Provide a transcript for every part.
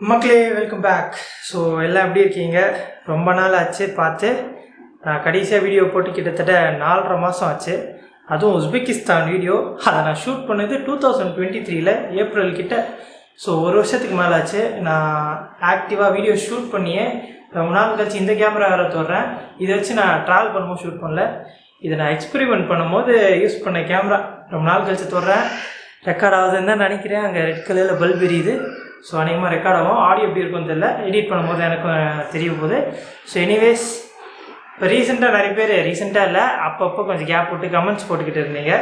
மக்களே welcome back. So எல்லாம் எப்படி இருக்கீங்க? ரொம்ப நாள் ஆச்சு பார்த்து. நான் கடைசியாக வீடியோ போட்டு கிட்டத்தட்ட 4.5 மாதம் ஆச்சு. அதுவும் உஸ்பெகிஸ்தான் வீடியோ. அதை நான் ஷூட் பண்ணது 2023 ஏப்ரல் கிட்ட. ஸோ ஒரு வருஷத்துக்கு மேலே ஆச்சு. நான் ஆக்டிவாக வீடியோ ஷூட் பண்ணியே ரொம்ப நாள் கழிச்சு இந்த கேமரா வேறு தோடுறேன். இதை வச்சு நான் ட்ராவல் பண்ணும்போது ஷூட் பண்ணல. இதை நான் எக்ஸ்பெரிமெண்ட் பண்ணும்போது யூஸ் பண்ண கேமரா ரொம்ப நாள் கழிச்சு தோடுறேன். ரெக்கார்ட் ஆகுதுன்னு தான் நினைக்கிறேன். அங்கே ரெட் கலரில் பல்ப் எரியுது. ஸோ அநேகமாக ரெக்கார்ட் ஆகும். ஆடியோ எப்படி இருக்கும்னு தெரியல. எடிட் பண்ணும்போது எனக்கும் தெரிய போகுது. ஸோ எனிவேஸ், இப்போ ரீசெண்டாக நிறைய பேர் ரீசெண்டாக இல்லை அப்பப்போ கொஞ்சம் கேப் போட்டு கமெண்ட்ஸ் போட்டுக்கிட்டு இருந்தீங்க.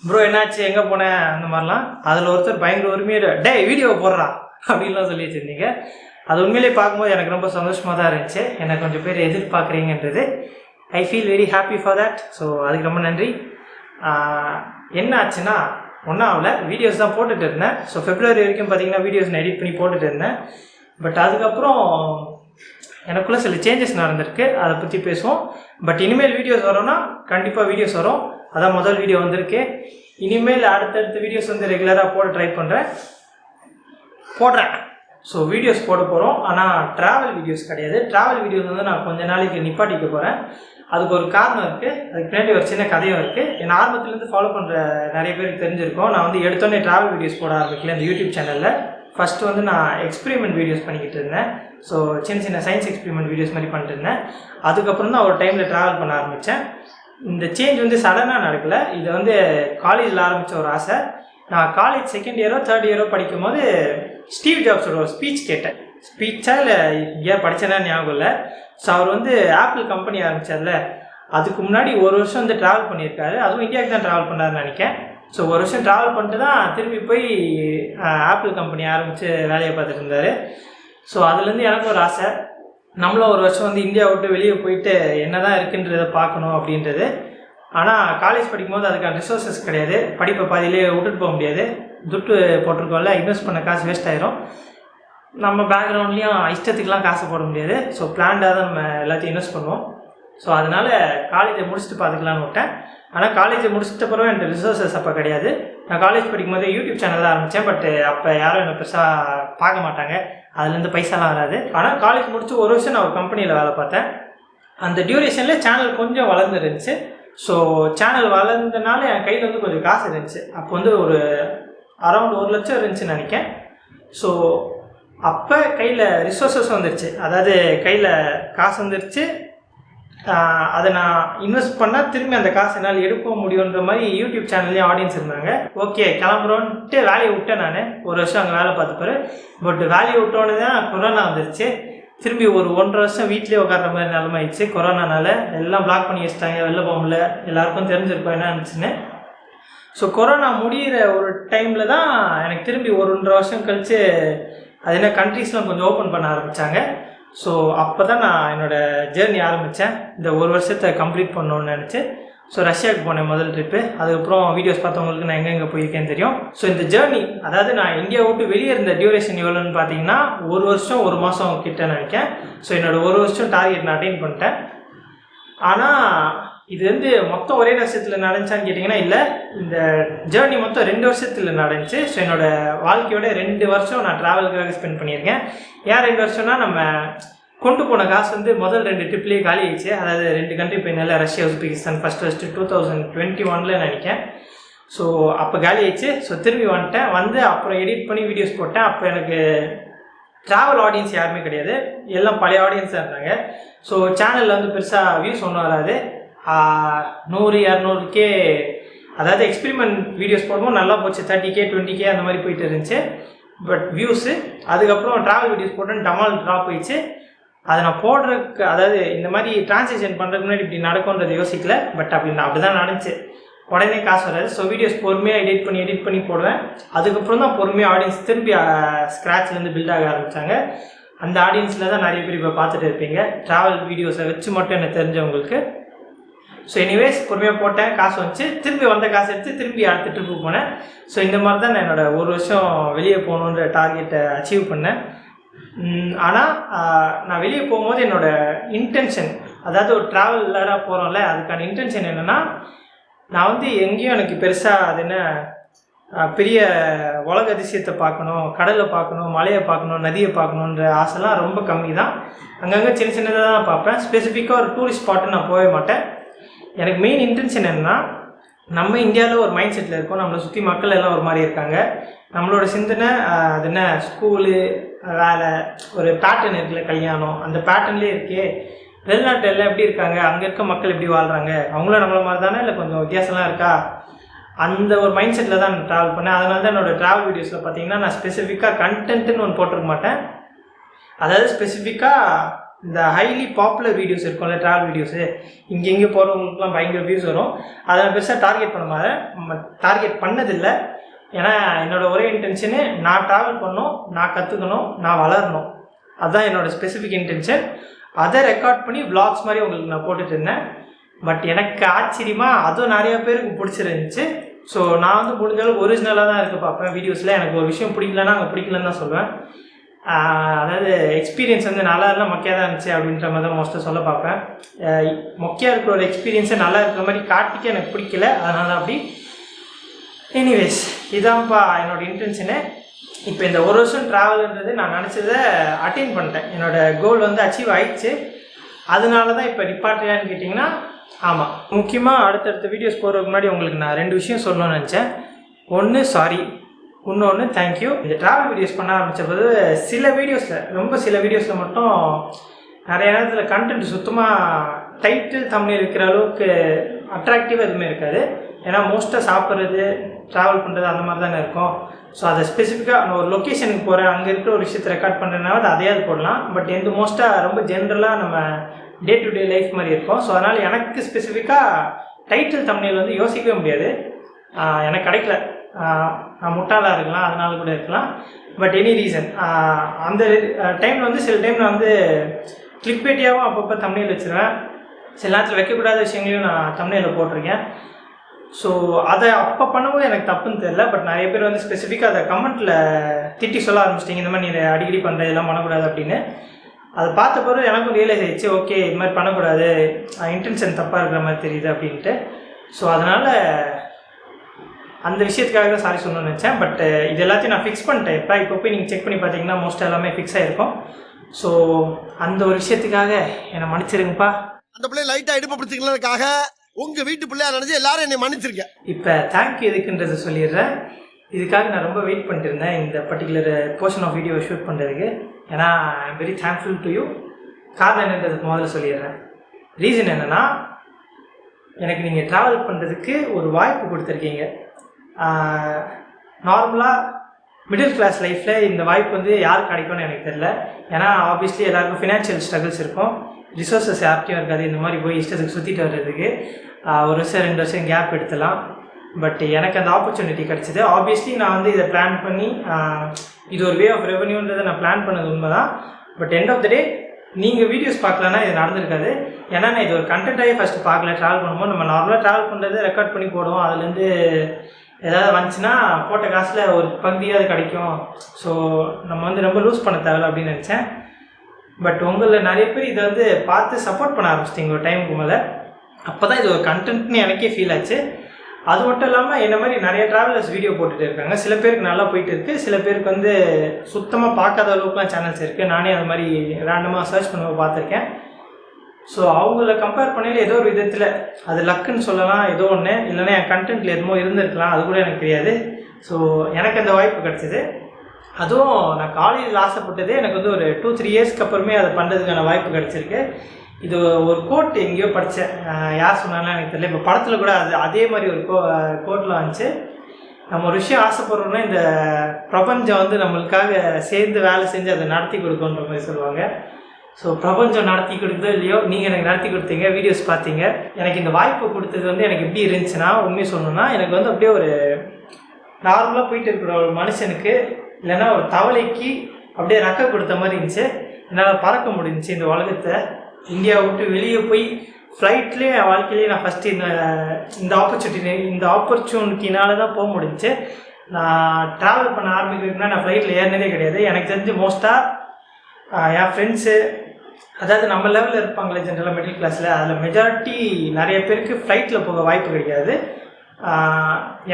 ப்ரோ என்னாச்சு, எங்கே போனேன், அந்த மாதிரிலாம். அதில் ஒருத்தர் பயங்கர உரிமையோட வீடியோவை போடுறா அப்படின்லாம் சொல்லி வச்சுருந்தீங்க. அது உண்மையிலே பார்க்கும்போது எனக்கு ரொம்ப சந்தோஷமாக தான் இருந்துச்சு. எனக்கு கொஞ்சம் பேர் எதிர்பார்க்குறீங்கன்றது. I feel very happy for that. So அதுக்கு ரொம்ப நன்றி. என்ன ஆச்சுன்னா, ஒன்றாவில் வீடியோஸ் தான் போட்டுட்டு இருந்தேன். ஸோ ஃபெப்ரவரி வரைக்கும் பார்த்திங்கன்னா வீடியோஸ் நான் எடிட் பண்ணி போட்டுட்டு இருந்தேன். பட் அதுக்கப்புறம் எனக்குள்ளே சில சேஞ்சஸ் நடந்திருக்கு. அதை பற்றி பேசுவோம். பட் இனிமேல் வீடியோஸ் வரோன்னா கண்டிப்பாக வீடியோஸ் வரும். அதான் முதல் வீடியோ வந்திருக்கு. இனிமேல் அடுத்தடுத்த வீடியோஸ் வந்து ரெகுலராக போட ட்ரை போடுறேன். ஸோ வீடியோஸ் போட போகிறோம். ஆனால் ட்ராவல் வீடியோஸ் கிடையாது. ட்ராவல் வீடியோஸ் வந்து நான் கொஞ்ச நாளைக்கு நிப்பாட்டிக்க போகிறேன். அதுக்கு ஒரு காரணம் இருக்குது. அதுக்கு பின்னாடி ஒரு சின்ன கதையும் இருக்குது. என் ஆரம்பத்துலேருந்து ஃபாலோ பண்ணுற நிறைய பேருக்கு தெரிஞ்சிருக்கோம். நான் வந்து எடுத்தோடனே ட்ராவல் வீடியோஸ் போட ஆரம்பிக்கல இந்த யூடியூப் சேனலில். ஃபஸ்ட்டு வந்து நான் எக்ஸ்பெரிமெண்ட் வீடியோஸ் பண்ணிக்கிட்டு இருந்தேன். ஸோ சின்ன சின்ன சயின்ஸ் எக்ஸ்பெரிமெண்ட் வீடியோஸ் மாதிரி பண்ணிட்டு இருந்தேன். அதுக்கப்புறம் தான் ஒரு டைமில் ட்ராவல் பண்ண ஆரம்பித்தேன். இந்த சேஞ்ச் வந்து சடனாக நடக்கலை. இது வந்து காலேஜில் ஆரம்பித்த ஒரு ஆசை. நான் காலேஜ் செகண்ட் இயரோ தேர்ட் இயரோ படிக்கும் போது ஸ்டீவ் ஜாப்ஸோட ஒரு ஸ்பீச் கேட்டேன். ஸ்பீச்சா இல்லை இங்கே படித்தேன்னா ஞாபகம் இல்லை. ஸோ அவர் வந்து ஆப்பிள் கம்பெனி ஆரம்பித்தார்ல, அதுக்கு முன்னாடி ஒரு வருஷம் வந்து ட்ராவல் பண்ணியிருக்காரு. அதுவும் இந்தியாவுக்கு தான் ட்ராவல் பண்ணாருன்னு நினைக்கிறேன். ஸோ ஒரு வருஷம் ட்ராவல் பண்ணிட்டு தான் திரும்பி போய் ஆப்பிள் கம்பெனி ஆரம்பித்து வேலையை பார்த்துட்டு இருந்தார். ஸோ அதுலேருந்து எனக்கு ஒரு ஆசை, நம்மளும் ஒரு வருஷம் வந்து இந்தியா விட்டு வெளியே போயிட்டு என்ன தான் இருக்குன்றதை பார்க்கணும் அப்படின்றது. ஆனால் காலேஜ் படிக்கும்போது அதுக்கான ரிசோர்ஸஸ் கிடையாது. படிப்பை பாதியிலே விட்டுட்டு போக முடியாது. துட்டு போட்டிருக்கோம்ல, இன்வெஸ்ட் பண்ண காசு வேஸ்ட் ஆயிரும். நம்ம பேக்ரவுண்ட்லேயும் இஷ்டத்துக்குலாம் காசு போட முடியாது. ஸோ பிளான்டாக தான் நம்ம எல்லாத்தையும் இன்வெஸ்ட் பண்ணுவோம். ஸோ அதனால் காலேஜை முடிச்சுட்டு பார்த்துக்கலான்னு விட்டேன். ஆனால் காலேஜை முடிச்சிட்ட பிறகு எனக்கு ரிசோர்ஸஸ் அப்போ கிடையாது. நான் காலேஜ் படிக்கும்போது யூடியூப் சேனல் தான் ஆரம்பித்தேன். பட் அப்போ யாரும் என்னை பெருசாக பார்க்க மாட்டாங்க. அதுலேருந்து பைசாலாம் வராது. ஆனால் காலேஜ் முடிச்சு ஒரு வருஷம் நான் ஒரு கம்பெனியில் வேலை பார்த்தேன். அந்த டியூரேஷனில் சேனல் கொஞ்சம் வளர்ந்துருந்துச்சு. ஸோ சேனல் வளர்ந்தனால என் கையில் வந்து கொஞ்சம் காசு இருந்துச்சு. அப்போ வந்து ஒரு அரௌண்ட் 1 லட்சம் இருந்துச்சுன்னு நினைக்கிறேன். ஸோ அப்போ கையில் ரிசோர்ஸஸ் வந்துருச்சு. அதாவது கையில் காசு வந்துருச்சு. அதை நான் இன்வெஸ்ட் பண்ணால் திரும்பி அந்த காசு என்னால் எடுக்க முடியுன்ற மாதிரி யூடியூப் சேனல்லேயும் ஆடியன்ஸ் இருந்தாங்க. ஓகே கிளம்புறோன்ட்டு வேலையை விட்டேன். நான் ஒரு வருஷம் அங்கே வேலை பார்த்துப்பாரு. பட் வேலையை விட்டோன்னு தான் கொரோனா வந்துருச்சு. திரும்பி ஒரு 1.5 வருஷம் வீட்லேயே உட்கார்ற மாதிரி நிலமை ஆயிடுச்சு. கொரோனானால எல்லாம் பிளாக் பண்ணி வச்சிட்டாங்க. வெளில போக முடியல. எல்லாருக்கும் தெரிஞ்சிருக்கும் என்ன இருந்துச்சுன்னு. ஸோ கொரோனா முடிகிற ஒரு டைமில் தான் எனக்கு திரும்பி 1.5 வருஷம் கழித்து அது என்ன கண்ட்ரீஸ்லாம் கொஞ்சம் ஓப்பன் பண்ண ஆரம்பித்தாங்க. ஸோ அப்போ தான் நான் என்னோடய ஜேர்னி ஆரம்பித்தேன். இந்த ஒரு வருஷத்தை கம்ப்ளீட் பண்ணணுன்னு நினச்சி. ஸோ ரஷ்யாவுக்கு போனேன் முதல் ட்ரிப்பு. அதுக்கப்புறம் வீடியோஸ் பார்த்தவங்களுக்கு நான் எங்கெங்கே போயிருக்கேன்னு தெரியும். ஸோ இந்த ஜேர்னி, அதாவது நான் இந்தியா விட்டு வெளியே இருந்த டியூரேஷன் எவ்வளோன்னு பார்த்தீங்கன்னா 1 வருஷம் 1 மாதம் கிட்ட நினைக்கிறேன். ஸோ என்னோடய 1 வருஷம் டார்கெட் நான் அட்டைன் பண்ணிட்டேன். ஆனால் இது வந்து மொத்தம் ஒரே வருஷத்தில் நடந்துச்சான்னு கேட்டிங்கன்னா இல்லை. இந்த ஜேர்னி மொத்தம் 2 வருஷத்தில் நடந்துச்சு. ஸோ என்னோடய வாழ்க்கையோட 2 வருஷம் நான் ட்ராவலுக்காக ஸ்பெண்ட் பண்ணியிருக்கேன். ஏன் 2 வருஷம்னா, நம்ம கொண்டு போன காசு வந்து முதல் 2 ட்ரிப்லேயே காலி ஆயிடுச்சு. அதாவது 2 கண்ட்ரி போயிருந்தால, ரஷ்யா உஸ்பெகிஸ்தான் ஃபஸ்ட்டு 2021 நினைக்கிறேன். ஸோ அப்போ காலி ஆயிடுச்சு. ஸோ திரும்பி வந்துட்டேன். வந்து அப்புறம் எடிட் பண்ணி வீடியோஸ் போட்டேன். அப்போ எனக்கு ட்ராவல் ஆடியன்ஸ் யாருமே கிடையாது. எல்லாம் பழைய ஆடியன்ஸாக இருந்தாங்க. ஸோ சேனலில் வந்து பெருசாக வியூஸ் ஒன்றும் வராது. 100-200K, அதாவது எக்ஸ்பெரிமெண்ட் வீடியோஸ் போடும்போது நல்லா போச்சு. 30K 20K அந்த மாதிரி போயிட்டு இருந்துச்சு. பட் வியூஸு அதுக்கப்புறம் ட்ராவல் வீடியோஸ் போட்டேன்னு டமால் ட்ராப் ஆயிடுச்சு. அதை நான் போடுறதுக்கு, அதாவது இந்த மாதிரி டிரான்சாக்ஷன் பண்ணுறதுக்கு முன்னாடி இப்படி நடக்கும்ன்றது யோசிக்கல. பட் அப்படி தான் நடந்துச்சு. உடனே காசு வராது. ஸோ வீடியோஸ் பொறுமையாக எடிட் பண்ணி போடுவேன். அதுக்கப்புறம் தான் பொறுமையாக ஆடியன்ஸ் திரும்பி ஸ்க்ராட்ச்லேருந்து பில்ட் ஆக ஆரம்பித்தாங்க. அந்த ஆடியன்ஸில் தான் நிறைய பேர் இப்போ பார்த்துட்டு இருப்பீங்க, ட்ராவல் வீடியோஸை வச்சு மட்டும் எனக்கு தெரிஞ்சவங்களுக்கு. ஸோ எனிவேஸ் பொறுமையாக போட்டேன், காசு வந்துச்சு. திரும்பி வந்த காசு எடுத்து திரும்பி அடுத்த ட்ரிப்பு போனேன். ஸோ இந்த மாதிரி தான் நான் என்னோடய 1 வருஷம் வெளியே போகணுன்ற டார்கெட்டை அச்சீவ் பண்ணேன். ஆனால் நான் வெளியே போகும்போது என்னோடய இன்டென்ஷன், அதாவது ஒரு ட்ராவலராக போகிறோம்ல, அதுக்கான இன்டென்ஷன் என்னென்னா, நான் வந்து எங்கேயும் எனக்கு பெருசாக அது என்ன பெரிய உலக அதிசயத்தை பார்க்கணும், கடலை பார்க்கணும், மலையை பார்க்கணும், நதியை பார்க்கணுன்ற ஆசைலாம் ரொம்ப கம்மி தான். அங்கங்கே சின்ன சின்னதாக தான் பார்ப்பேன். ஸ்பெசிஃபிக்காக ஒரு டூரிஸ்ட் ஸ்பாட்டு நான் போகவே மாட்டேன். எனக்கு மெயின் இன்டென்ஷன் என்னென்னா, நம்ம இந்தியாவில் ஒரு மைண்ட் செட்டில் இருக்கோம், நம்மளை சுற்றி மக்கள் எல்லாம் ஒரு மாதிரி இருக்காங்க. நம்மளோட சிந்தனை அது என்ன, ஸ்கூலு, வேலை, ஒரு பேட்டர்ன் இருக்குல்ல, கல்யாணம், அந்த பேட்டர்ன்லேயே இருக்கே. வெளிநாட்டு எல்லாம் எப்படி இருக்காங்க, அங்கே இருக்க மக்கள் எப்படி வாழ்கிறாங்க, அவங்களும் நம்மள மாதிரி தானே, இல்லை கொஞ்சம் வித்தியாசம்லாம் இருக்கா, அந்த ஒரு மைண்ட் செட்டில் தான் நான் ட்ராவல் பண்ணேன். அதனால தான் என்னோடய ட்ராவல் வீடியோஸில் பார்த்தீங்கன்னா நான் ஸ்பெசிஃபிக்காக கண்டென்ட்டுன்னு ஒன்று போட்டிருக்க மாட்டேன். அதாவது ஸ்பெசிஃபிக்காக இந்த ஹைலி பாப்புலர் வீடியோஸ் இருக்கும்ல, ட்ராவல் வீடியோஸு, இங்கே போகிறவங்களுக்குலாம் பயங்கர வியூஸ் வரும், அதை நான் பெருசாக டார்கெட் பண்ணதில்லை. ஏன்னா என்னோடய ஒரே இன்டென்ஷனு நான் ட்ராவல் பண்ணணும், நான் கற்றுக்கணும், நான் வளரணும். அதுதான் என்னோடய ஸ்பெசிஃபிக் இன்டென்ஷன். அதை ரெக்கார்ட் பண்ணி விளாக்ஸ் மாதிரி உங்களுக்கு நான் போட்டுட்டு இருந்தேன். பட் எனக்கு ஆச்சரியமாக அதுவும் நிறைய பேருக்கு பிடிச்சிருந்துச்சு. ஸோ நான் வந்து முடிஞ்சாலும் ஒரிஜினலாக தான் இருக்க பார்ப்பேன் வீடியோஸில். எனக்கு ஒரு விஷயம் பிடிக்கலன்னா அங்கே பிடிக்கலன்னு தான் சொல்லுவேன். அதாவது எக்ஸ்பீரியன்ஸ் வந்து நல்லா இருந்தால் மொக்கையாக தான் இருந்துச்சு அப்படின்ற மாதிரி தான் மோஸ்ட்டாக சொல்ல பார்ப்பேன். மொக்கையாக இருக்கிற ஒரு எக்ஸ்பீரியன்ஸை நல்லா இருக்கிற மாதிரி காட்டிக்க எனக்கு பிடிக்கல, அதனால அப்படி. எனிவேஸ், இதான்ப்பா என்னோடய இன்டென்ஷனு. இப்போ இந்த ஒரு வருஷம் ட்ராவல்ன்றது நான் நினச்சதை அட்டைன் பண்ணிட்டேன். என்னோடய கோல் வந்து அச்சீவ் ஆயிடுச்சு. அதனால தான் இப்போ நிப்பாட்டுறியான்னு கேட்டிங்கன்னா ஆமாம். முக்கியமாக அடுத்தடுத்த வீடியோஸ் போகிறதுக்கு முன்னாடி உங்களுக்கு நான் 2 விஷயம் சொல்லணும்னு நினச்சேன். ஒன்று சாரி, இன்னொன்று தேங்க்யூ. இந்த ட்ராவல் வீடியோஸ் பண்ண ஆரம்பித்தபோது சில வீடியோஸில் மட்டும் நிறைய நேரத்தில் கண்டென்ட் சுத்தமாக டைட்டில் தம்ப்நெயில் இருக்கிற அளவுக்கு அட்ராக்டிவாக எதுவுமே இருக்காது. ஏன்னா மோஸ்ட்டாக சாப்பிட்றது, ட்ராவல் பண்ணுறது அந்த மாதிரி தானே இருக்கும். ஸோ அதை ஸ்பெசிஃபிக்காக நான் ஒரு லொக்கேஷனுக்கு போகிறேன், அங்கே இருக்கிற ஒரு விஷயத்தை ரெக்கார்ட் பண்ணுறதுனால அது அதையாவது போடலாம். பட் எந்த மோஸ்ட்டாக ரொம்ப ஜென்ரலாக நம்ம டே டு டே லைஃப் மாதிரி இருக்கும். ஸோ அதனால் எனக்கு ஸ்பெசிஃபிக்காக டைட்டில் தம்ப்நெயில் வந்து யோசிக்கவே முடியாது. எனக்கு கிடைக்கல, நான் முட்டாளாக இருக்கலாம், அதனால கூட இருக்கலாம். பட் எனி ரீசன் அந்த டைமில் வந்து சில டைம் நான் வந்து கிளிக்பேட்டியாகவும் அப்பப்போ தம்ப்நெயில் வச்சுருவேன். சில நேரத்தில் வைக்கக்கூடாத விஷயங்களையும் நான் தம்ப்நெயிலில் போட்டிருக்கேன். ஸோ அதை அப்போ பண்ணும்போது எனக்கு தப்புன்னு தெரியல. பட் நிறைய பேர் வந்து ஸ்பெசிஃபிக்காக அதை கமெண்ட்டில் திட்டி சொல்ல ஆரம்பிச்சிட்டிங்க, இந்த மாதிரி நீ அடிக்கடி பண்ணுற இதெல்லாம் பண்ணக்கூடாது அப்படின்னு. அதை பார்த்த பிறகு எனக்கும் ரியலைஸ் ஆகிடுச்சு, ஓகே இது மாதிரி பண்ணக்கூடாது, இன்டென்ஷன் தப்பாக இருக்கிற மாதிரி தெரியுது அப்படின்ட்டு. ஸோ அதனால் அந்த விஷயத்துக்காக தான் சாரி சொல்லணும்னு நினச்சேன். பட் இது எல்லாத்தையும் நான் ஃபிக்ஸ் பண்ணிட்டேன். இப்போ போய் நீங்கள் செக் பண்ணி பார்த்தீங்கன்னா மோஸ்ட் எல்லாமே ஃபிக்ஸ் ஆகிருக்கும். ஸோ அந்த ஒரு விஷயத்துக்காக என்னை மன்னிச்சிருங்கப்பா. அந்த பிள்ளை லைட்டாக எடுப்பப்படுத்திக்கிறதுக்காக உங்கள் வீட்டு பிள்ளையா நினச்சி எல்லாரும் என்னை மன்னிச்சிருக்கேன். இப்போ தேங்க்யூ எதுக்குன்றதை சொல்லிடுறேன். இதுக்காக நான் ரொம்ப வெயிட் பண்ணிட்டு இருந்தேன் இந்த particular portion of video shoot பண்ணுறதுக்கு. ஏன்னா I am very thankful to you. காரணம் என்னன்றதுக்கு முதல்ல சொல்லிடுறேன். ரீசன் என்னென்னா, எனக்கு நீங்கள் ட்ராவல் பண்ணுறதுக்கு ஒரு வாய்ப்பு கொடுத்துருக்கீங்க. நார்மலாக மிடில் கிளாஸ் லைஃப்பில் இந்த வாய்ப்பு வந்து யாருக்கு கிடைக்கும்னு எனக்கு தெரியல. ஏன்னா ஆப்வியஸ்லி எல்லாருக்கும் ஃபினான்ஷியல் ஸ்ட்ரகிள்ஸ் இருக்கும், ரிசோர்ஸஸ் யார்கிட்டையும் இருக்காது இந்த மாதிரி போய் இஷ்டத்துக்கு சுற்றிட்டு வர்றதுக்கு. 1 வருஷம் 2 வருஷம் கேப் எடுத்துலாம். பட் எனக்கு அந்த ஆப்பர்ச்சுனிட்டி கிடச்சிது. ஆப்வியஸ்லி நான் வந்து இதை பிளான் பண்ணி இது ஒரு வே ஆஃப் ரெவன்யூன்றதை நான் பிளான் பண்ணது உண்மை தான். பட் எண்ட் ஆஃப் த டே நீங்கள் வீடியோஸ் பார்க்கலன்னா இது நடந்திருக்காது. ஏன்னா நான் இது ஒரு கண்டென்ட்டாகவே ஃபஸ்ட்டு பார்க்கல. ட்ராவல் பண்ணும்போது நம்ம நார்மலாக ட்ராவல் பண்ணுறது ரெக்கார்ட் பண்ணி போடுவோம், அதுலேருந்து ஏதாவது வந்துச்சுன்னா போட்ட காசில் ஒரு பகுதியாக கிடைக்கும். ஸோ நம்ம வந்து ரொம்ப லூஸ் பண்ண தேவையில்ல அப்படின்னு நினச்சேன். பட் உங்களில் நிறைய பேர் இதை வந்து பார்த்து சப்போர்ட் பண்ண ஆரம்பிச்சிட்டிங்க ஒரு டைமுக்கு மேலே. அப்போ தான் இது ஒரு கண்டென்ட்னு எனக்கே ஃபீல் ஆச்சு. அது மட்டும் இல்லாமல் என்ன மாதிரி நிறைய ட்ராவலர்ஸ் வீடியோ போட்டுகிட்டு இருக்காங்க. சில பேருக்கு நல்லா போயிட்டு இருக்குது, சில பேருக்கு வந்து சுத்தமாக பார்க்காத அளவுக்குலாம் சேனல்ஸ் இருக்குது. நானே அது மாதிரி ரேண்டமாக சர்ச் பண்ணுவோம் பார்த்துருக்கேன். ஸோ அவங்கள கம்பேர் பண்ணையில் ஏதோ ஒரு விதத்தில் அது லக்குன்னு சொல்லலாம், ஏதோ ஒன்று, இல்லைன்னா என் கண்டென்ட்டில் எதுவும் இருந்திருக்கலாம், அது கூட எனக்கு தெரியாது. ஸோ எனக்கு அந்த வாய்ப்பு கிடச்சிது. அதுவும் நான் காலேஜில் ஆசைப்பட்டதே எனக்கு வந்து ஒரு 2-3 இயர்ஸ்க்கு அப்புறமே அதை பண்ணுறதுக்கான வாய்ப்பு கிடச்சிருக்கு. இது ஒரு கோட் எங்கேயோ படித்தேன், யார் சொன்னாலும் எனக்கு தெரியல. இப்போ படத்தில் கூட அதே மாதிரி ஒரு கோட்டில் வந்துச்சு, நம்ம ஒரு விஷயம் ஆசைப்படுறோன்னா இந்த பிரபஞ்சம் வந்து நம்மளுக்காக சேர்ந்து வேலை செஞ்சு அதை நடத்தி கொடுக்குன்ற மாதிரி சொல்லுவாங்க. ஸோ பிரபஞ்சம் நடத்தி கொடுத்ததோ இல்லையோ, நீங்கள் எனக்கு நடத்தி கொடுத்தீங்க, வீடியோஸ் பார்த்தீங்க. எனக்கு இந்த வாய்ப்பு கொடுத்தது வந்து எனக்கு எப்படி இருந்துச்சுன்னா, உண்மையை சொல்லணும்னா எனக்கு வந்து அப்படியே ஒரு நார்மலாக போயிட்டு இருக்கிற ஒரு மனுஷனுக்கு இல்லைன்னா ஒரு தவளைக்கு அப்படியே ரெக்க கொடுத்த மாதிரி இருந்துச்சு. என்னால் பறக்க முடிஞ்சிச்சு இந்த உலகத்தை. இந்தியாவை விட்டு வெளியே போய் ஃப்ளைட்லேயே என் வாழ்க்கையிலேயே நான் ஃபஸ்ட்டு இந்த ஆப்பர்ச்சுனிட்டினால தான் போக முடிஞ்சிச்சு. நான் ட்ராவல் பண்ண ஆரம்பிக்கிறதுக்குன்னா நான் ஃப்ளைட்டில் ஏறினதே கிடையாது. எனக்கு தெரிஞ்சு மோஸ்ட்டாக என் ஃப்ரெண்ட்ஸு, அதாவது நம்ம லெவலில் இருப்பாங்களே ஜென்ரலாக மிடில் கிளாஸில், அதில் மெஜாரிட்டி நிறைய பேருக்கு ஃப்ளைட்டில் போக வாய்ப்பு கிடைக்காது.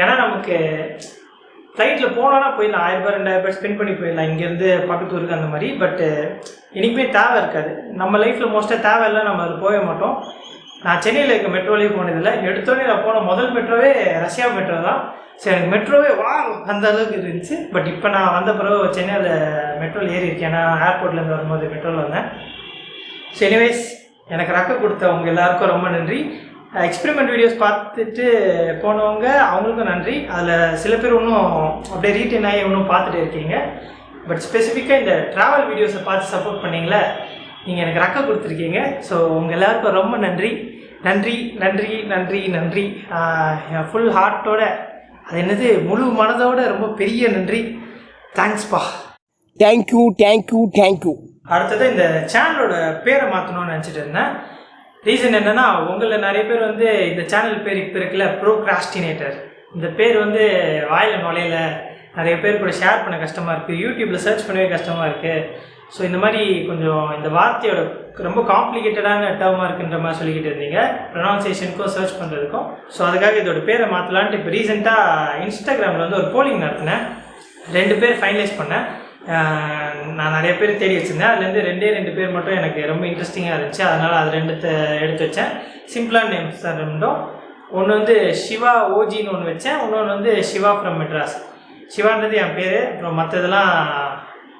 ஏன்னா நமக்கு ஃப்ளைட்டில் போனோன்னா போயிடலாம், 1000 ரூபாய் 2000 ரூபாய் ஸ்பெண்ட் பண்ணி போயிடலாம் இங்கேருந்து பக்கத்து ஊருக்கு அந்த மாதிரி. பட்டு இன்றைக்குமே தேவை இருக்காது நம்ம லைஃப்பில். மோஸ்ட்டாக தேவை இல்லை, நம்ம அது போக மாட்டோம். நான் சென்னையில் இருக்க மெட்ரோலேயே போனதில்லை. எடுத்தோடனே நான் போன முதல் மெட்ரோவே ரஷ்யா மெட்ரோ தான். சரி, எனக்கு மெட்ரோவே அந்த அளவுக்கு இருந்துச்சு. பட் இப்போ நான் வந்த பிறகு சென்னையில் மெட்ரோவில் ஏறி இருக்கேன். நான் ஏர்போர்ட்லேருந்து வரும்போது மெட்ரோவில் வந்தேன். ஸோ எனிவேஸ், எனக்கு ரெக்க கொடுத்தவங்க எல்லாருக்கும் ரொம்ப நன்றி. எக்ஸ்பெரிமெண்ட் வீடியோஸ் பார்த்துட்டு போனவங்க அவங்களுக்கும் நன்றி. அதில் சில பேர் இன்னும் அப்படியே ரீட்டைன் ஆகி இன்னும் பார்த்துட்டு இருக்கீங்க. பட் ஸ்பெசிஃபிக்காக இந்த ட்ராவல் வீடியோஸை பார்த்து சப்போர்ட் பண்ணிங்களே, நீங்கள் எனக்கு ரெக்க கொடுத்துருக்கீங்க. ஸோ உங்கள் எல்லாருக்கும் ரொம்ப நன்றி நன்றி நன்றி நன்றி நன்றி. என் ஃபுல் ஹார்ட்டோட, அது என்னது முழு மனதோட ரொம்ப பெரிய நன்றி. தேங்க்ஸ்பா. Thank you thank you thank you. அடுத்தது இந்த சேனலோட பேரை மாற்றணும்னு நினச்சிட்டு இருந்தேன். ரீசன் என்னென்னா, உங்களில் நிறைய பேர் வந்து இந்த சேனல் பேர் இப்போ இருக்குல்ல, ப்ரோக்ராஸ்டினேட்டர், இந்த பேர் வந்து வாயில் நுழையில, நிறைய பேர் கூட ஷேர் பண்ண கஷ்டமாக இருக்குது, யூடியூப்பில் சர்ச் பண்ணவே கஷ்டமாக இருக்குது. ஸோ இந்த மாதிரி கொஞ்சம் இந்த வார்த்தையோட ரொம்ப காம்ப்ளிகேட்டடான டேர்மாக இருக்குன்ற மாதிரி சொல்லிக்கிட்டு இருந்தீங்க, ப்ரொனவுன்சியேஷனுக்கும் சர்ச் பண்ணுறதுக்கும். ஸோ அதுக்காக இதோட பேரை மாற்றலான்ட்டு இப்போ ரீசெண்டாக இன்ஸ்டாகிராமில் வந்து ஒரு போலிங் நடத்தினேன். 2 பேர் ஃபைனலைஸ் பண்ணேன். நான் நிறைய பேர் தேடி வச்சுருந்தேன். அதுலேருந்து 2 பேர் மட்டும் எனக்கு ரொம்ப இன்ட்ரெஸ்டிங்காக இருந்துச்சு. அதனால் அது 2 எடுத்து வச்சேன். சிம்பிளான நேம்ஸ் தான் ரெண்டும். ஒன்று வந்து சிவா ஓஜின்னு ஒன்று வச்சேன், இன்னொன்று வந்து சிவா ஃப்ரம் மெட்ராஸ். சிவான்றது என் பேர், அப்புறம் மற்றதெல்லாம்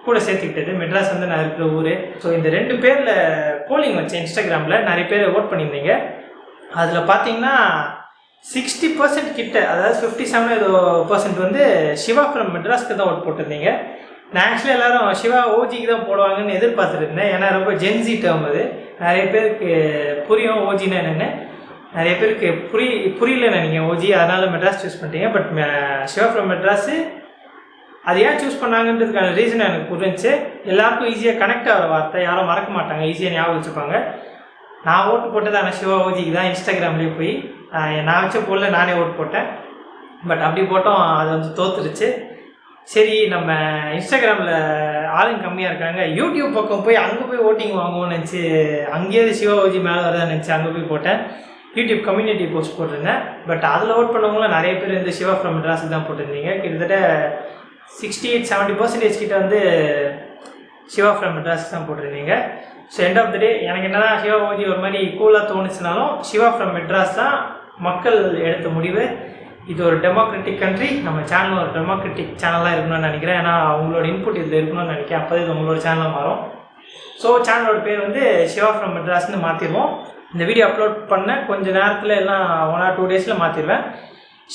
கூட சேர்த்துக்கிட்டது. மெட்ராஸ் வந்து நான் இருக்கிற ஊர். ஸோ இந்த 2 பேரில் போலிங் வச்சேன் இன்ஸ்டாகிராமில். நிறைய பேர் ஓட் பண்ணியிருந்தீங்க. அதில் பார்த்தீங்கன்னா 60% கிட்ட, அதாவது 57% வந்து சிவா ஃப்ரம் மெட்ராஸ்க்கு தான் ஓட் போட்டிருந்தீங்க. நான் ஆக்சுவலி எல்லோரும் சிவா ஓஜிக்கு தான் போடுவாங்கன்னு எதிர்பார்த்துருந்தேன். ஏன்னா ரொம்ப ஜென்சி டேர்ம் அது. நிறைய பேருக்கு புரியும் ஓஜின்னா என்னென்னு, நிறைய பேருக்கு புரியல நீங்கள் ஓஜி, அதனால் மெட்ராஸ் சூஸ் பண்ணிட்டீங்க. பட் சிவா ஃப்ரம் மெட்ராஸு அது ஏன் சூஸ் பண்ணாங்கன்றதுக்கான ரீசன் எனக்கு புரிஞ்சிச்சு. எல்லாருக்கும் ஈஸியாக கனெக்ட் ஆகிற வார்த்தை, யாரும் மறக்க மாட்டாங்க, ஈஸியாக ஞாபகம் வச்சுப்பாங்க. நான் ஓட்டு போட்டது ஆனால் சிவா ஓஜிக்கு தான். இன்ஸ்டாகிராம்லேயே போய் நான் வச்ச போல நானே ஓட்டு போட்டேன். பட் அப்படி போட்டோம், அது வந்து தோற்றுருச்சு. சரி, நம்ம இன்ஸ்டாகிராமில் ஆளுங்க கம்மியாக இருக்காங்க, யூடியூப் பக்கம் போய் அங்கே போய் ஓட்டிங் வாங்குவோம்னு நினச்சி, அங்கேயே சிவா ஓஜி மேலே வரதான் நினச்சி அங்கே போய் போட்டேன். யூடியூப் கம்யூனிட்டி போஸ்ட் போட்டிருந்தேன். பட் அதில் ஓட் பண்ணவங்களும் நிறைய பேர் வந்து சிவா ஃப்ரம் மெட்ராஸுக்கு தான் போட்டிருந்தீங்க. கிட்டத்தட்ட 68-70% கிட்ட வந்து சிவா ஃப்ரம் மெட்ராஸ்க்கு தான் போட்டிருந்தீங்க. ஸோ எண்ட் ஆஃப் த டே எனக்கு என்னன்னா, சிவா ஓஜி ஒரு மாதிரி கூலாக தோணுச்சுனாலும் சிவா ஃப்ரம் மெட்ராஸ் தான் மக்கள் எடுத்த முடிவு. இது ஒரு டெமோக்ராட்டிக் கண்ட்ரி, நம்ம சேனல் ஒரு டெமோக்ராட்டிக் சேனலாக இருக்கணும்னு நினைக்கிறேன். ஏன்னா அவங்களோட இன்புட் இதில் இருக்கணும்னு நினைக்கிறேன். அப்போ இது உங்களோட சேனலாக மாறும். ஸோ சேனலோட பேர் வந்து சிவா ஃப்ரம் மெட்ராஸ்ன்னு மாற்றிடுவோம். இந்த வீடியோ அப்லோட் பண்ண கொஞ்சம் நேரத்தில் எல்லாம் 1 or 2 டேஸில் மாற்றிடுவேன்.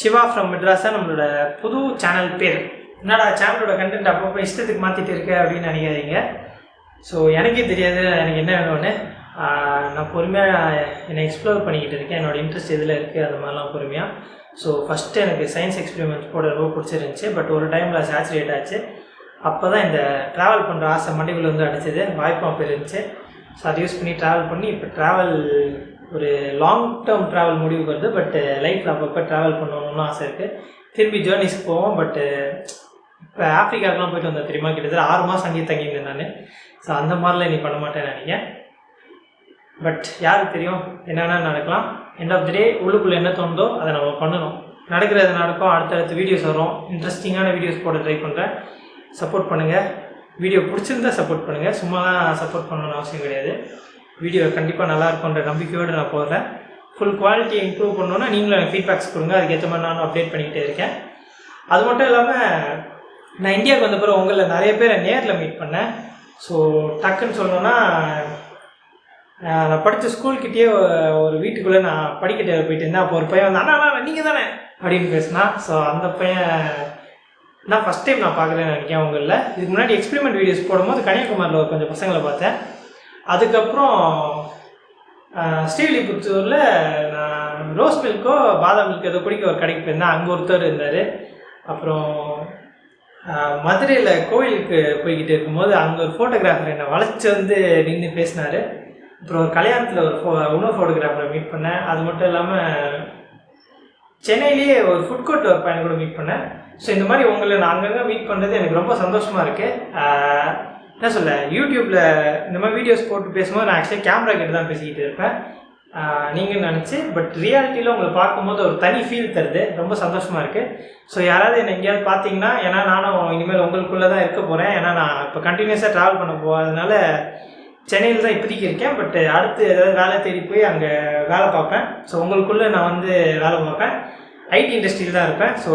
சிவா ஃப்ரம் மெட்ராஸ் தான் நம்மளோட புது சேனல் பேர். என்னடா சேனலோட கண்டென்ட் அப்பப்போ இஷ்டத்துக்கு மாற்றிட்டு இருக்கேன் அப்படின்னு நினைக்காதீங்க. ஸோ எனக்கே தெரியாது எனக்கு என்ன வேணும்னு. நான் பொறுமையாக என்னை எக்ஸ்ப்ளோர் பண்ணிக்கிட்டு இருக்கேன். என்னோடய இன்ட்ரெஸ்ட் எதில் இருக்குது அது மாதிரிலாம் பொறுமையாக. ஸோ ஃபஸ்ட்டு எனக்கு சயின்ஸ் எக்ஸ்பெரிமெண்ட்ஸ் போட ரொம்ப பிடிச்சிருந்துச்சி. பட் ஒரு டைமில் சேச்சுரேட் ஆச்சு. அப்போ தான் இந்த ட்ராவல் பண்ணுற ஆசை மண்டிக்குள்ளே வந்து அடிச்சது, வாய்ப்பும் அப்போ இருந்துச்சு. ஸோ அதை யூஸ் பண்ணி ட்ராவல் பண்ணி இப்போ ட்ராவல் ஒரு லாங் டேர்ம் ட்ராவல் முடிவுக்கு வருது. பட் லைஃப்பில் அப்பப்போ ட்ராவல் பண்ணணும்னு ஆசை இருக்குது. திரும்பி ஜேர்னிஸ்க்கு போவோம். பட் இப்போ ஆஃப்ரிக்காவுக்குலாம் போய்ட்டு வந்தேன் தெரியுமா, கிட்டத்தட்ட 6 மாதம் அங்கேயே தங்கியிருந்தேன் நான். ஸோ அந்த மாதிரிலாம் நீ பண்ண மாட்டேன்னு நினைக்கிறேன். பட் யாருக்கு தெரியும், என்னென்னா நடக்கலாம். எண்ட் ஆஃப் தி டே உள்ளுக்குள்ளே என்ன தோணுதோ அதை நம்ம பண்ணணும். நடக்கிறது நடக்கும். அடுத்தடுத்து வீடியோஸ் வரும். இன்ட்ரெஸ்டிங்கான வீடியோஸ் போட ட்ரை பண்ணுறேன். சப்போர்ட் பண்ணுங்கள். வீடியோ பிடிச்சிருந்தா சப்போர்ட் பண்ணுங்கள். சும்மா தான் சப்போர்ட் பண்ணணும்னு அவசியம் கிடையாது. வீடியோ கண்டிப்பாக நல்லாயிருக்குன்ற நம்பிக்கையோடு நான் போடுறேன். ஃபுல் குவாலிட்டியை இம்ப்ரூவ் பண்ணணுன்னா நீங்களும் எனக்கு ஃபீட்பேக்ஸ் கொடுங்க. அதுக்கேற்ற மாதிரி நானும் அப்டேட் பண்ணிக்கிட்டே இருக்கேன். அது மட்டும் இல்லாமல் நான் இந்தியாவுக்கு வந்த பிறகு உங்களில் நிறைய பேரை நேரில் மீட் பண்ணேன். ஸோ டக்குன்னு சொல்லணுன்னா, நான் படித்த ஸ்கூல்கிட்டேயே ஒரு வீட்டுக்குள்ளே நான் படிக்கிட்டே போயிட்டு இருந்தேன். அப்போ ஒரு பையன் வந்து அண்ணா நீங்கள் தானே அப்படின்னு பேசினா. ஸோ அந்த பையன் நான் ஃபஸ்ட் டைம் நான் பார்க்குறேன்னு நினைக்கிறேன் உங்களில். இதுக்கு முன்னாடி எக்ஸ்பெரிமெண்ட் வீடியோஸ் போடும்போது கன்னியாகுமரியில் கொஞ்சம் பசங்களை பார்த்தேன். அதுக்கப்புறம் ஸ்ரீவில்லிபுத்தூரில் நான் ரோஸ் மில்க்கோ பாதாம் மில்க் ஏதோ குடிக்க ஒரு கடைக்கு போயிருந்தேன். அங்கே ஒருத்தர் இருந்தார். அப்புறம் மதுரையில் கோயிலுக்கு போய்கிட்டு இருக்கும்போது அங்கே ஒரு ஃபோட்டோகிராஃபர் என்னை வளைச்சி வந்து நின்று பேசினார். அப்புறம் ஒரு கல்யாணத்தில் இன்னொரு ஃபோட்டோகிராஃபரை மீட் பண்ணேன். அது மட்டும் இல்லாமல் சென்னையிலேயே ஒரு ஃபுட் கோர்ட் ஒரு பையனை கூட மீட் பண்ணேன். ஸோ இந்த மாதிரி உங்களை நான் அங்கங்கே மீட் பண்ணுறது எனக்கு ரொம்ப சந்தோஷமாக இருக்குது. என்ன சொல்ல, யூடியூப்பில் இந்த மாதிரி வீடியோஸ் போட்டு பேசும்போது நான் ஆக்சுவலி கேமரா கிட்ட தான் பேசிக்கிட்டு இருப்பேன். நீங்கள் நினச்சி. பட் ரியாலிட்டியில் உங்களை பார்க்கும்போது ஒரு தனி ஃபீல் தருது, ரொம்ப சந்தோஷமாக இருக்குது. ஸோ யாராவது என்னை எங்கேயாவது பார்த்தீங்கன்னா, ஏன்னா நானும் இனிமேல் உங்களுக்குள்ளே தான் இருக்க போகிறேன். ஏன்னா நான் இப்போ கண்டினியூஸாக ட்ராவல் பண்ண போகிறதுனால சென்னையில் தான் இப்போதைக்கு இருக்கேன். பட் அடுத்து ஏதாவது வேலை தேடி போய் அங்கே வேலை பார்ப்பேன். ஸோ உங்களுக்குள்ளே நான் வந்து வேலை பார்ப்பேன். ஐடி இண்டஸ்ட்ரியில் தான் இருப்பேன். ஸோ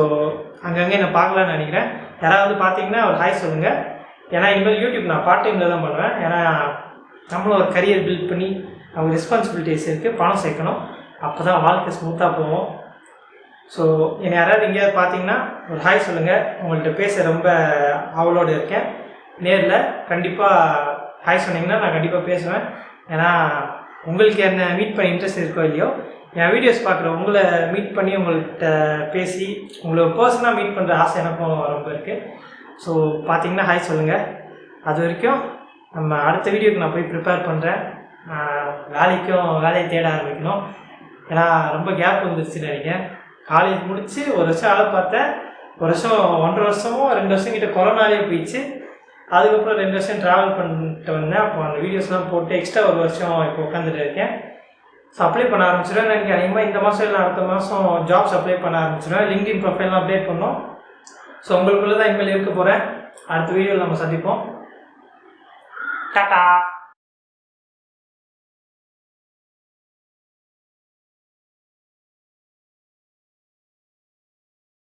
அங்கங்கே நான் பார்க்கலான்னு நினைக்கிறேன். யாராவது பார்த்தீங்கன்னா ஒரு ஹாய் சொல்லுங்கள். ஏன்னா இனிமேல் யூடியூப் நான் பார்ட் டைமில் தான் பண்ணுவேன். ஏன்னா நம்மளும் ஒரு கரியர் பில்ட் பண்ணி அவங்க ரெஸ்பான்சிபிலிட்டிஸ் இருக்குது, பணம் சேர்க்கணும். அப்போ தான் வாழ்க்கை ஸ்மூத்தாக போவோம். ஸோ என்னை யாராவது எங்கேயாவது பார்த்தீங்கன்னா ஒரு ஹாய் சொல்லுங்கள். உங்கள்கிட்ட பேச ரொம்ப ஆவலோடு இருக்கேன். நேரில் கண்டிப்பாக ஹாய் சொன்னீங்கன்னா நான் கண்டிப்பாக பேசுவேன். ஏன்னா உங்களுக்கு என்ன மீட் பண்ண இன்ட்ரெஸ்ட் இருக்கோ இல்லையோ, என் வீடியோஸ் பார்க்குற உங்களை மீட் பண்ணி உங்கள்கிட்ட பேசி உங்களை பர்சனாக மீட் பண்ணுற ஆசை எனக்கும் ரொம்ப இருக்குது. ஸோ பார்த்தீங்கன்னா ஹாய் சொல்லுங்கள். அது வரைக்கும் நம்ம அடுத்த வீடியோக்கு நான் போய் ப்ரிப்பேர் பண்ணுறேன். வேலையை தேட ஆரம்பிக்கணும். ஏன்னா ரொம்ப கேப் வந்துருச்சுன்னு நினைக்கிறேன். காலேஜ் முடித்து ஒரு வருஷம் வேலை பார்த்தேன். ஒரு வருஷம் 1.5 வருஷமோ 2 வருஷம் கிட்ட கொரோனாலே போயிடுச்சு. அதுக்கப்புறம் 2 வருஷம் ட்ராவல் பண்ணிட்டு வந்தேன். அப்போ அந்த வீடியோஸ்லாம் போட்டு எக்ஸ்ட்ரா ஒரு வருஷம் இப்போ உட்காந்துட்டு இருக்கேன். ஸோ அப்ளை பண்ண ஆரம்பிச்சிடுவேன் நினைக்கிறேன். அதிகமாக இந்த மாதம் இல்லை அடுத்த மாதம் ஜாப்ஸ் அப்ளை பண்ண ஆரம்பிச்சிடுவேன். லிங்க்டின் ப்ரொஃபைல்லாம் அப்டேட் பண்ணோம். ஸோ உங்களுக்குள்ளே தான் இனிமேல் இருக்க போகிறேன். அடுத்த வீடியோவில் நம்ம சந்திப்போம். டாடா.